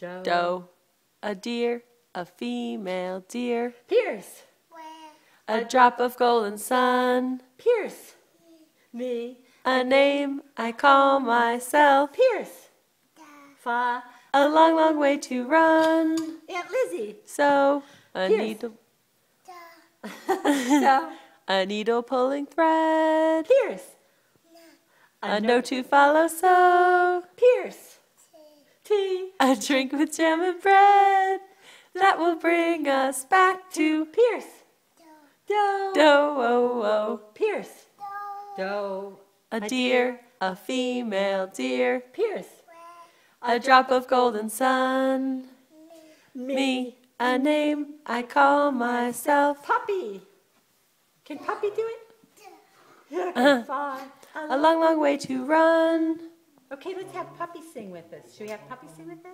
Doe. A deer, a female deer. Pierce. A drop of golden sun. Pierce. Me. A name I call myself. Pierce. Fa. A long, long way to run. Aunt Lizzie. So, a Pierce. needle. So. A needle pulling thread. Pierce. A note to follow, so. Pierce. T. A drink with jam and bread. That will bring us back to Pierce. Doe. Doe, oh, oh. Pierce. Doe. A deer, a female deer. Pierce. A drop of golden sun. Me, a name I call myself. Poppy. Can Poppy do it? Fa. A long, long way to run. Okay, let's have Poppy sing with us. Should we have Poppy sing with us?